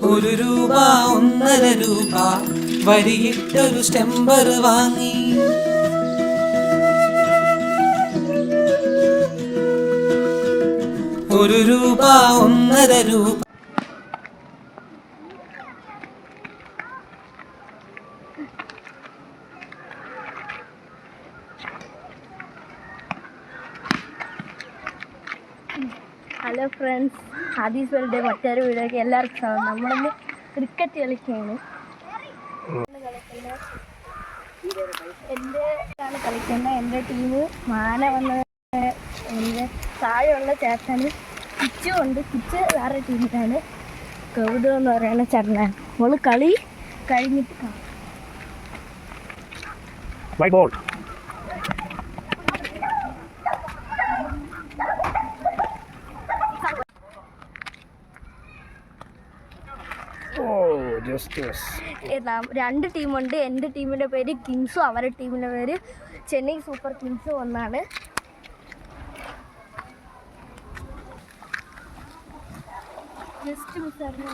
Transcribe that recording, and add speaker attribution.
Speaker 1: 1 രൂപ 1.5 രൂപ വരിയിട്ടൊരു സ്റ്റെമ്പർ വാങ്ങി. ഒരു രൂപ 1.5 രൂപ.
Speaker 2: ഹലോ ഫ്രണ്ട്സ്, ആദീസ് വേൾഡ് മറ്റൊരു വീഡിയോയ്ക്ക് എല്ലാവർക്കും സ്വാഗതം. നമ്മളിന്ന് ക്രിക്കറ്റ് കളിക്കുകയാണ്. എൻ്റെ ടീം മാന വന്ന എൻ്റെ താഴെയുള്ള ചേട്ടന് കിച്ചു ഉണ്ട്. കിച്ച് വേറെ ടീമിലാണ്. കൗതു എന്ന് പറയുന്ന ചേട്ടനാണ്. നമ്മൾ കളി കഴിഞ്ഞിട്ട് കാണാം. രണ്ട് ടീമുണ്ട്. എൻ്റെ ടീമിൻ്റെ പേര് കിങ്സും അവരുടെ ടീമിൻ്റെ പേര് ചെന്നൈ സൂപ്പർ കിങ്സും ഒന്നാണ്. ജസ്റ്റ് മിസ്സായിരുന്നു.